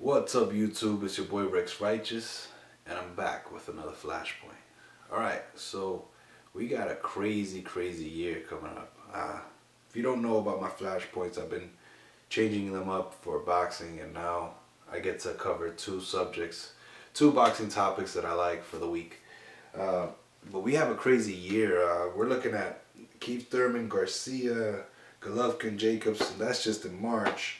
What's up, YouTube? It's your boy Rex Righteous, and I'm back with another Flashpoint. Alright, so we got a crazy, crazy year coming up. If you don't know about my Flashpoints, I've been changing them up for boxing, and now I get to cover two boxing topics that I like for the week. But we have a crazy year. We're looking at Keith Thurman, Garcia, Golovkin, Jacobs, and that's just in March.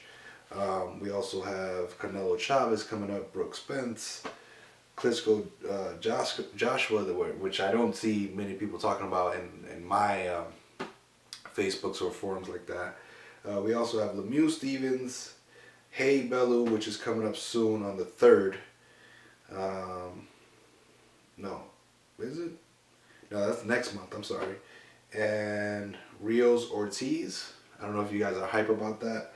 We also have Canelo Chavez coming up, Brooks Spence, Klitschko, Joshua, which I don't see many people talking about in my Facebooks or forums like that. We also have Lemieux Stevens, Hey Bellew, which is coming up soon on the 3rd. No, is it? No, that's next month, I'm sorry. And Rios Ortiz. I don't know if you guys are hype about that.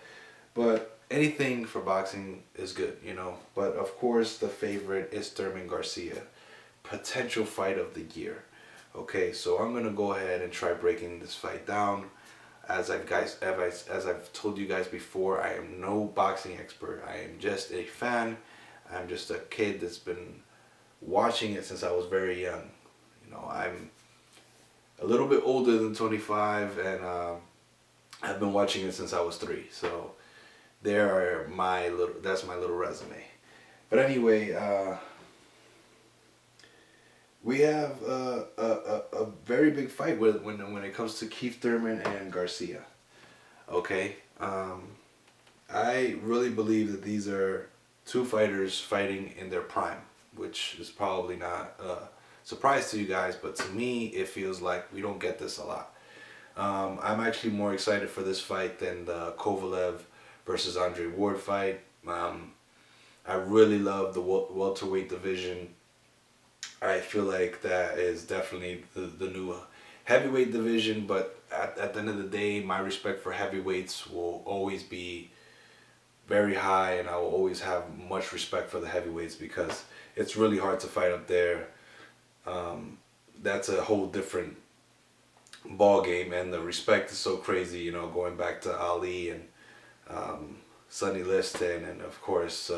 But anything for boxing is good, you know. But of course, the favorite is Thurman Garcia. Potential fight of the year. Okay, so I'm gonna go ahead and try breaking this fight down. As I've told you guys before, I am no boxing expert. I am just a fan. I'm just a kid that's been watching it since I was very young. You know, I'm a little bit older than 25, and I've been watching it since I was 3. So that's my little resume. But anyway, we have a very big fight when it comes to Keith Thurman and Garcia. Okay, I really believe that these are two fighters fighting in their prime, which is probably not a surprise to you guys, but to me it feels like we don't get this a lot. I'm actually more excited for this fight than the Kovalev versus Andre Ward fight. I really love the welterweight division. I feel like that is definitely the new heavyweight division, but at the end of the day, my respect for heavyweights will always be very high, and I will always have much respect for the heavyweights because it's really hard to fight up there. That's a whole different ball game, and the respect is so crazy, you know, going back to Ali and Sonny Liston, and of course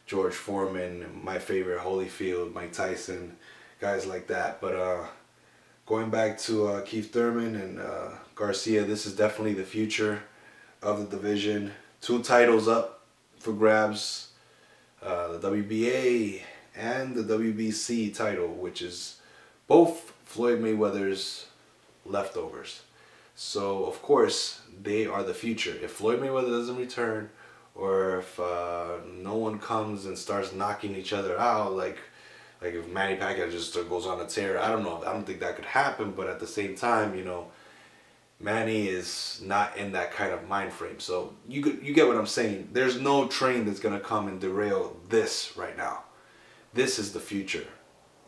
George Foreman, my favorite Holyfield, Mike Tyson, guys like that. But going back to Keith Thurman and Garcia, this is definitely the future of the division. 2 titles up for grabs, the WBA and the WBC title, which is both Floyd Mayweather's leftovers. So of course they are the future. If Floyd Mayweather doesn't return, or if no one comes and starts knocking each other out, like if Manny Pacquiao just goes on a tear, I don't know. I don't think that could happen. But at the same time, you know, Manny is not in that kind of mind frame. So you get what I'm saying. There's no train that's gonna come and derail this right now. This is the future.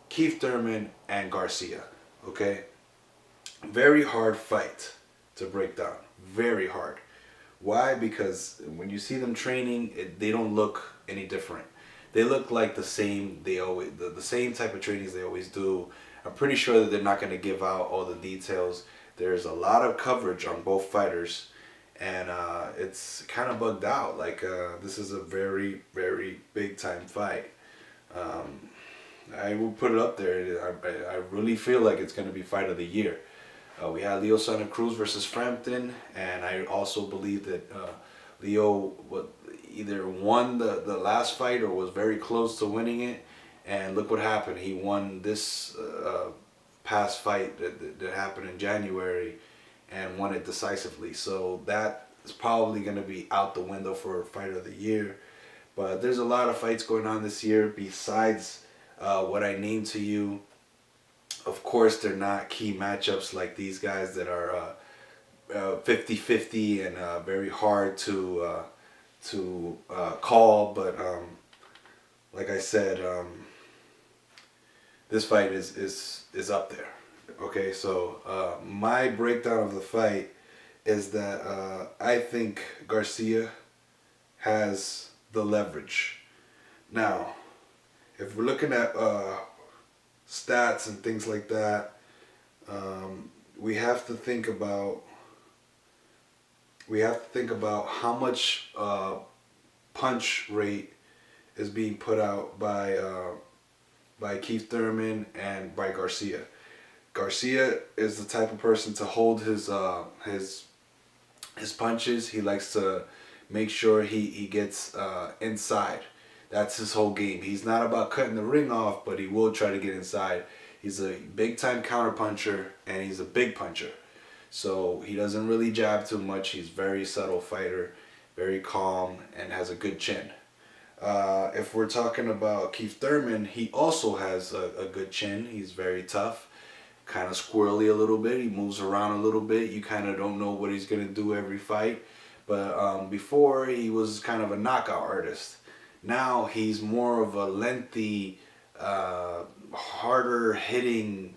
Keith Thurman and Garcia. Okay. Very hard fight to break down. Very hard. Why? Because when you see them training, they don't look any different. They look like the same. The same type of trainings they always do. I'm pretty sure that they're not going to give out all the details. There's a lot of coverage on both fighters, and it's kind of bugged out. Like this is a very, very big time fight. I will put it up there. I really feel like it's going to be fight of the year. We had Leo Santa Cruz versus Frampton, and I also believe that Leo either won the last fight or was very close to winning it. And look what happened. He won this past fight that happened in January and won it decisively. So that is probably going to be out the window for fight of the year. But there's a lot of fights going on this year besides what I named to you. Of course, they're not key matchups like these guys that are 50-50 and very hard to call. But like I said, this fight is up there. Okay, so my breakdown of the fight is that I think Garcia has the leverage. Now, if we're looking at stats and things like that, we have to think about how much punch rate is being put out by Keith Thurman and by Garcia. Garcia is the type of person to hold his punches. He likes to make sure he gets inside. That's his whole game. He's not about cutting the ring off, but he will try to get inside. He's a big time counter puncher and he's a big puncher. So he doesn't really jab too much. He's a very subtle fighter, very calm, and has a good chin. If we're talking about Keith Thurman, he also has a good chin. He's very tough, kind of squirrely a little bit. He moves around a little bit. You kind of don't know what he's going to do every fight. But before, he was kind of a knockout artist. Now he's more of a lengthy, harder hitting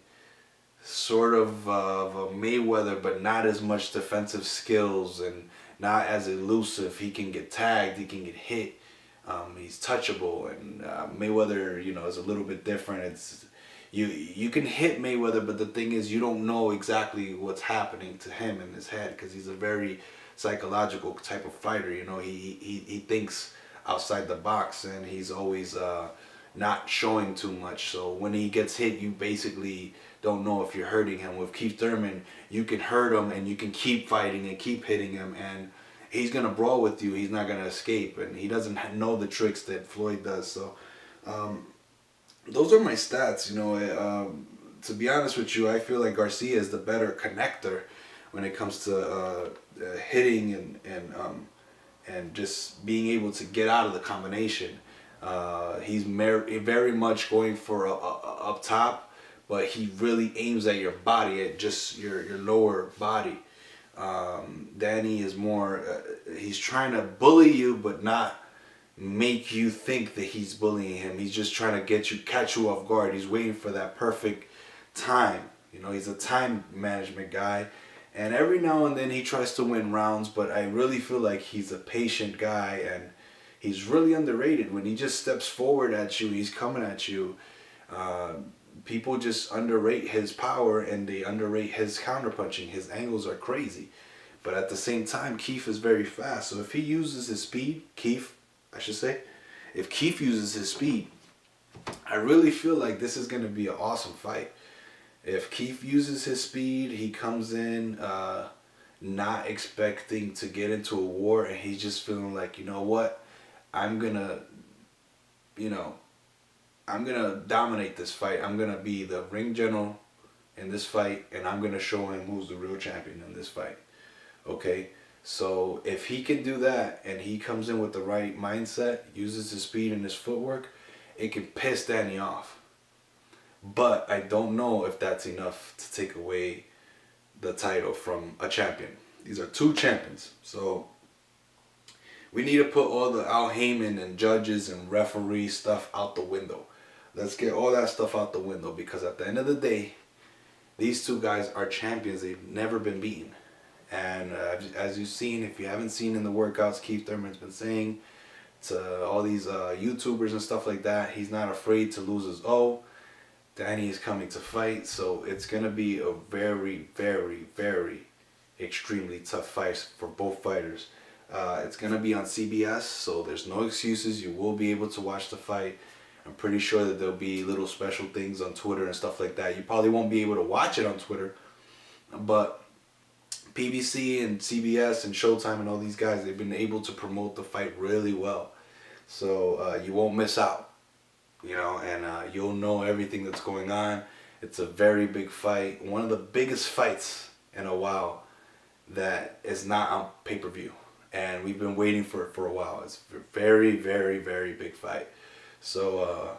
sort of a Mayweather, but not as much defensive skills and not as elusive. He can get tagged, he can get hit. He's touchable, and Mayweather, is a little bit different. It's you can hit Mayweather, but the thing is, you don't know exactly what's happening to him in his head because he's a very psychological type of fighter. He thinks outside the box, and he's always not showing too much. So when he gets hit, you basically don't know if you're hurting him. With Keith Thurman, you can hurt him, and you can keep fighting and keep hitting him, and he's gonna brawl with you. He's not gonna escape, and he doesn't know the tricks that Floyd does. So, those are my stats. To be honest with you, I feel like Garcia is the better connector when it comes to hitting and just being able to get out of the combination. He's very much going for up top, but he really aims at your body, at just your lower body. Danny is more, he's trying to bully you, but not make you think that he's bullying him. He's just trying to catch you off guard. He's waiting for that perfect time. He's a time management guy. And every now and then he tries to win rounds, but I really feel like he's a patient guy, and he's really underrated. When he just steps forward at you, he's coming at you. People just underrate his power, and they underrate his counterpunching. His angles are crazy. But at the same time, Keith is very fast. So if he uses his speed, if Keith uses his speed, I really feel like this is going to be an awesome fight. If Keith uses his speed, he comes in not expecting to get into a war, and he's just feeling like, you know what, I'm gonna dominate this fight. I'm gonna be the ring general in this fight, and I'm gonna show him who's the real champion in this fight. Okay, so if he can do that, and he comes in with the right mindset, uses his speed and his footwork, it can piss Danny off. But I don't know if that's enough to take away the title from a champion. These are two champions. So we need to put all the Al Heyman and judges and referee stuff out the window. Let's get all that stuff out the window, because at the end of the day, these two guys are champions. They've never been beaten. And as you've seen, if you haven't seen in the workouts, Keith Thurman's been saying to all these YouTubers and stuff like that, he's not afraid to lose his O. Danny is coming to fight, so it's going to be a very, very, very extremely tough fight for both fighters. It's going to be on CBS, so there's no excuses. You will be able to watch the fight. I'm pretty sure that there'll be little special things on Twitter and stuff like that. You probably won't be able to watch it on Twitter, but PBC and CBS and Showtime and all these guys, they've been able to promote the fight really well. So you won't miss out. And you'll know everything that's going on. It's a very big fight. One of the biggest fights in a while that is not on pay-per-view. And we've been waiting for it for a while. It's a very, very, very big fight. So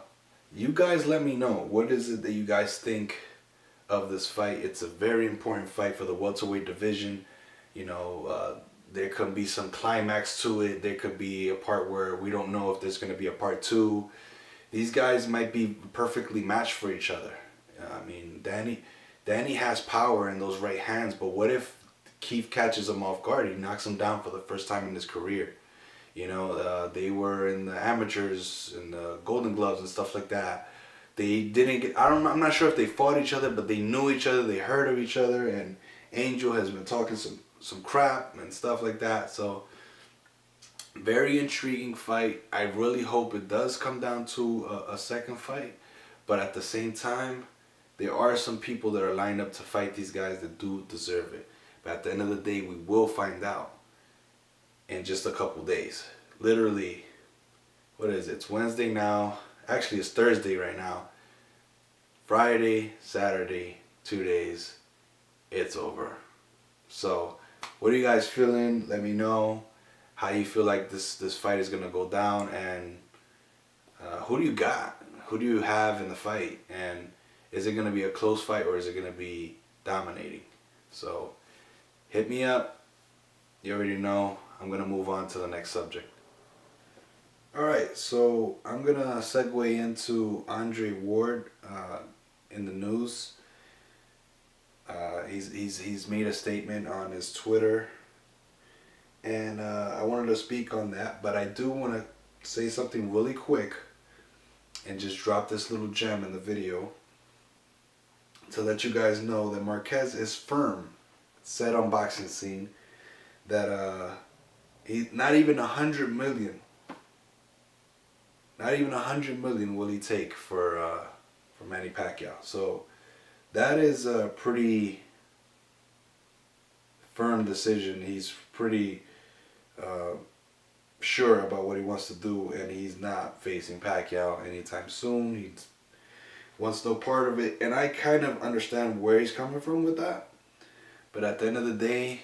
you guys let me know. What is it that you guys think of this fight? It's a very important fight for the welterweight division. There could be some climax to it. There could be a part where we don't know if there's going to be a part 2. These guys might be perfectly matched for each other. I mean, Danny has power in those right hands, but what if Keith catches him off guard? He knocks him down for the first time in his career. They were in the amateurs and the Golden Gloves and stuff like that. They didn't get, I'm not sure if they fought each other, but they knew each other, they heard of each other, and Angel has been talking some crap and stuff like that. So Very intriguing fight. I really hope it does come down to a second fight. But at the same time, there are some people that are lined up to fight these guys that do deserve it. But at the end of the day, we will find out in just a couple days. Literally, what is it? It's Wednesday now. Actually, it's Thursday right now. Friday, Saturday, 2 days. It's over. So, what are you guys feeling? Let me know how you feel like this fight is gonna go down, and who do you got? Who do you have in the fight? And is it gonna be a close fight or is it gonna be dominating? So, hit me up. You already know. I'm gonna move on to the next subject. All right, so I'm gonna segue into Andre Ward in the news. He's made a statement on his Twitter, and I wanted to speak on that, but I do want to say something really quick and just drop this little gem in the video to let you guys know that Marquez is firm, said on Boxing Scene, that he not even 100 million, not even 100 million will he take for Manny Pacquiao. So that is a pretty firm decision. He's pretty sure about what he wants to do, and he's not facing Pacquiao anytime soon. He wants no part of it, and I kind of understand where he's coming from with that. But at the end of the day,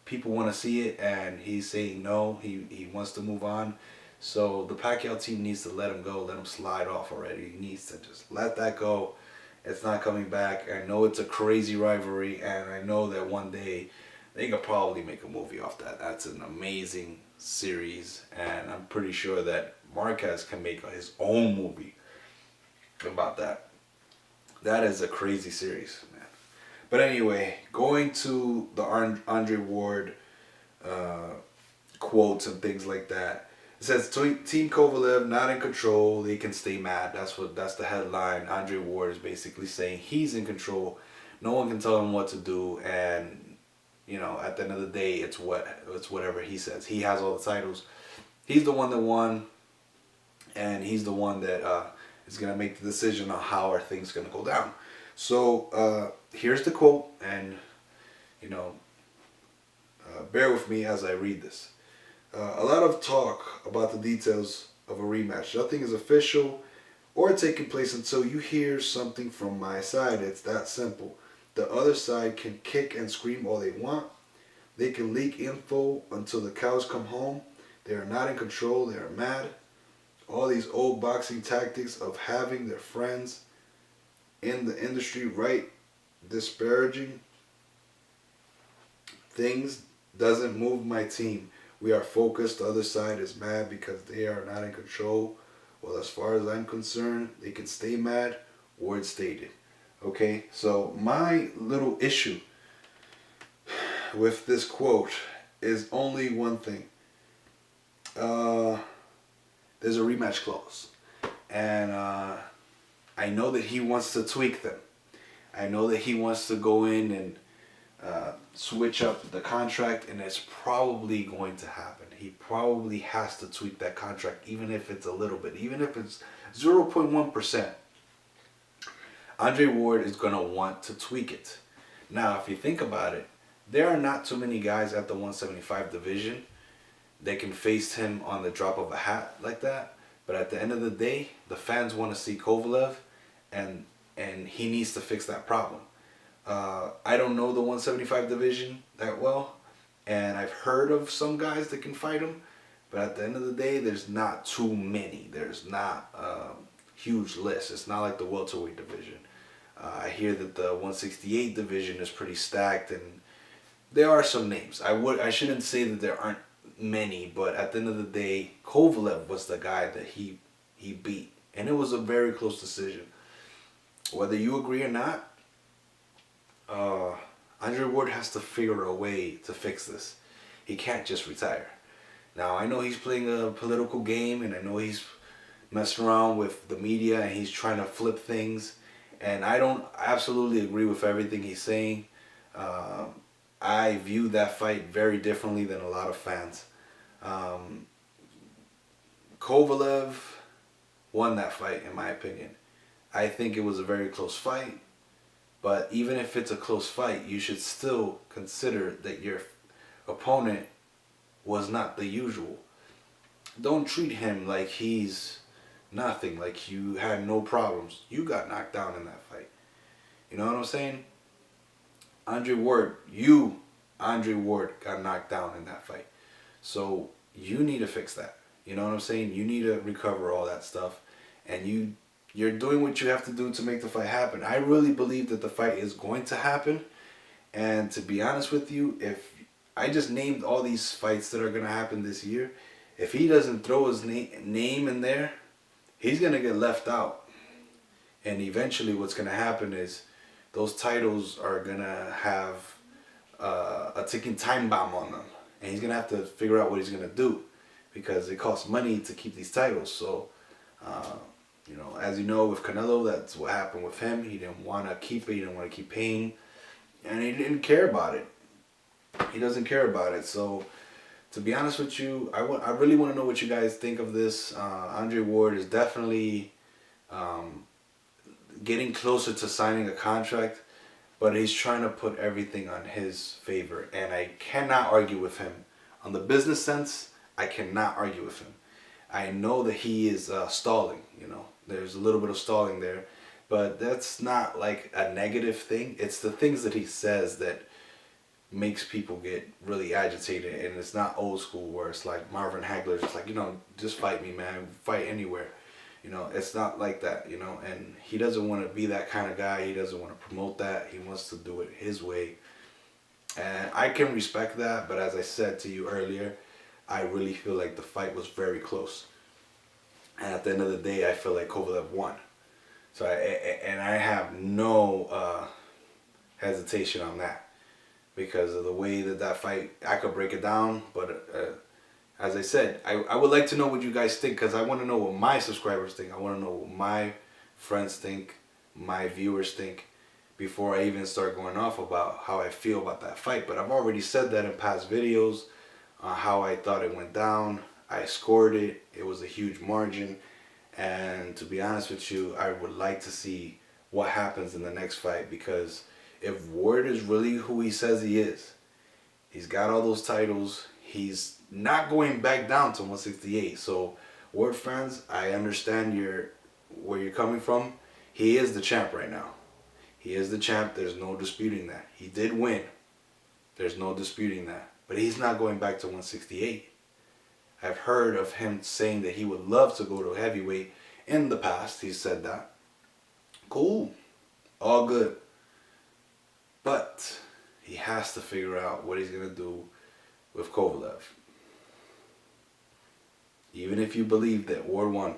people want to see it, and he's saying no. He wants to move on. So the Pacquiao team needs to let him go, let him slide off already. He needs to just let that go. It's not coming back. I know it's a crazy rivalry, and I know that one day they could probably make a movie off that. That's an amazing series, and I'm pretty sure that Marquez can make his own movie about that. That is a crazy series, man. But anyway, going to the Andre Ward quotes and things like that. It says Team Kovalev not in control. They can stay mad. That's the headline. Andre Ward is basically saying he's in control. No one can tell him what to do, and at the end of the day, it's whatever he says. He has all the titles. He's the one that won, and he's the one that is gonna make the decision on how are things gonna go down. So here's the quote, and bear with me as I read this. A lot of talk about the details of a rematch. Nothing is official or taking place until you hear something from my side. It's that simple. The other side can kick and scream all they want. They can leak info until the cows come home. They are not in control. They are mad. All these old boxing tactics of having their friends in the industry write disparaging things doesn't move my team. We are focused. The other side is mad because they are not in control. Well, as far as I'm concerned, they can stay mad. Word stated. Okay, so my little issue with this quote is only one thing. There's a rematch clause, and I know that he wants to tweak them. I know that he wants to go in and switch up the contract, and it's probably going to happen. He probably has to tweak that contract, even if it's a little bit, even if it's 0.1%. Andre Ward is going to want to tweak it. Now, if you think about it, there are not too many guys at the 175 division that can face him on the drop of a hat like that. But at the end of the day, the fans want to see Kovalev, and he needs to fix that problem. I don't know the 175 division that well, and I've heard of some guys that can fight him, but at the end of the day, there's not too many. There's not a huge list. It's not like the welterweight division. I hear that the 168 division is pretty stacked, and there are some names. I shouldn't say that there aren't many, but at the end of the day, Kovalev was the guy that he beat, and it was a very close decision. Whether you agree or not, Andre Ward has to figure a way to fix this. He can't just retire. Now, I know he's playing a political game, and I know he's messing around with the media, and he's trying to flip things, and I don't absolutely agree with everything he's saying. I view that fight very differently than a lot of fans. Kovalev won that fight, in my opinion. I think it was a very close fight. But even if it's a close fight, you should still consider that your opponent was not the usual. Don't treat him like he's nothing, like you had no problems. You got knocked down in that fight. You know what I'm saying? Andre Ward got knocked down in that fight. So you need to fix that. You know what I'm saying? You need to recover all that stuff. And you're doing what you have to do to make the fight happen. I really believe that the fight is going to happen. And to be honest with you, if I just named all these fights that are going to happen this year, if he doesn't throw his name in there, he's going to get left out. And eventually what's going to happen is those titles are going to have a ticking time bomb on them. And he's going to have to figure out what he's going to do because it costs money to keep these titles. So, you know, as you know, with Canelo, that's what happened with him. He didn't want to keep it. He didn't want to keep paying. And he didn't care about it. He doesn't care about it. So, to be honest with you, I really want to know what you guys think of this. Andre Ward is definitely getting closer to signing a contract, but he's trying to put everything on his favor. And I cannot argue with him. On the business sense, I cannot argue with him. I know that he is stalling, you know. There's a little bit of stalling there. But that's not like a negative thing. It's the things that he says that makes people get really agitated. And it's not old school where it's like Marvin Hagler's just like, you know, just fight me, man. Fight anywhere. You know, it's not like that, you know. And he doesn't want to be that kind of guy. He doesn't want to promote that. He wants to do it his way. And I can respect that. But as I said to you earlier, I really feel like the fight was very close. And at the end of the day, I feel like Kovalev won. So I have no hesitation on that because of the way that fight, I could break it down. But as I said, I would like to know what you guys think because I want to know what my subscribers think. I want to know what my friends think, my viewers think before I even start going off about how I feel about that fight. But I've already said that in past videos, how I thought it went down. I scored it. It was a huge margin. And to be honest with you, I would like to see what happens in the next fight because if Ward is really who he says he is, he's got all those titles, he's not going back down to 168. So Ward fans, I understand where you're coming from. He is the champ right now. He is the champ. There's no disputing that. He did win. There's no disputing that. But he's not going back to 168. I've heard of him saying that he would love to go to heavyweight in the past. He said that. Cool. All good. But he has to figure out what he's going to do with Kovalev. Even if you believe that Ward won,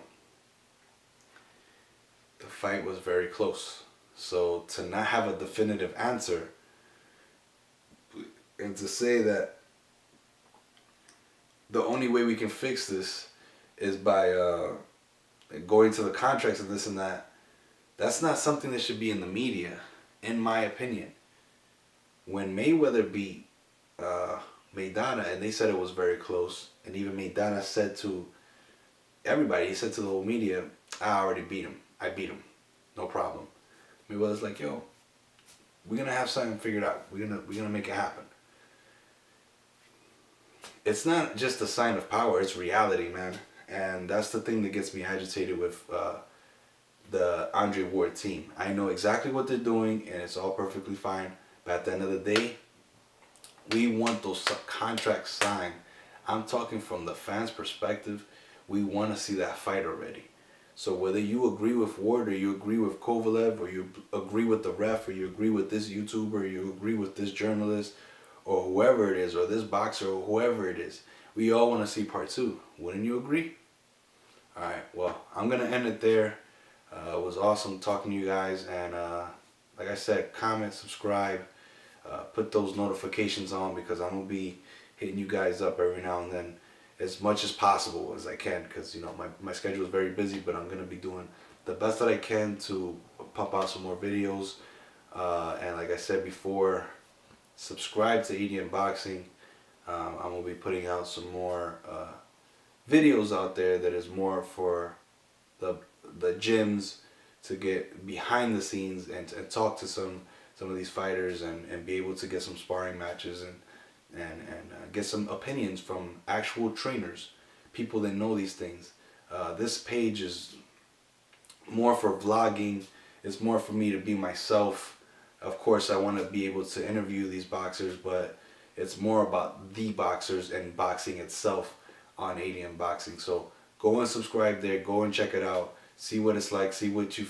the fight was very close. So to not have a definitive answer and to say that the only way we can fix this is by going to the contracts and this and that, that's not something that should be in the media, in my opinion. When Mayweather beat Maidana and they said it was very close, and even Maidana said to everybody, he said to the whole media, I already beat him. I beat him. No problem. Mayweather's like, yo, we're going to have something figured out. We're gonna make it happen. It's not just a sign of power, it's reality, man. And that's the thing that gets me agitated with the Andre Ward team. I know exactly what they're doing and it's all perfectly fine. But at the end of the day, we want those contracts signed. I'm talking from the fans' perspective. We want to see that fight already. So whether you agree with Ward or you agree with Kovalev or you agree with the ref or you agree with this YouTuber or you agree with this journalist or whoever it is, or this boxer, or whoever it is, we all want to see part 2. Wouldn't you agree? Alright, well, I'm going to end it there. It was awesome talking to you guys, and like I said, comment, subscribe, put those notifications on because I'm going to be hitting you guys up every now and then as much as possible as I can because, you know, my schedule is very busy, but I'm going to be doing the best that I can to pump out some more videos, and like I said before, subscribe to EDM Boxing. I'm going to be putting out some more videos out there that is more for the gyms to get behind the scenes and talk to some of these fighters and be able to get some sparring matches and get some opinions from actual trainers, people that know these things. This page is more for vlogging. It's more for me to be myself. Of course, I want to be able to interview these boxers, but it's more about the boxers and boxing itself on ADM Boxing. So go and subscribe there. Go and check it out. See what it's like. See what you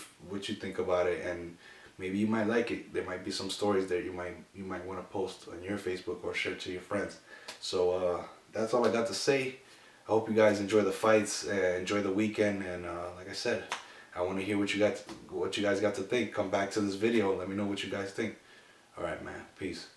think about it, and maybe you might like it. There might be some stories that you might want to post on your Facebook or share to your friends. So that's all I got to say. I hope you guys enjoy the fights, enjoy the weekend, and like I said, I want to hear what you guys got to think. Come back to this video. Let me know what you guys think. All right, man. Peace.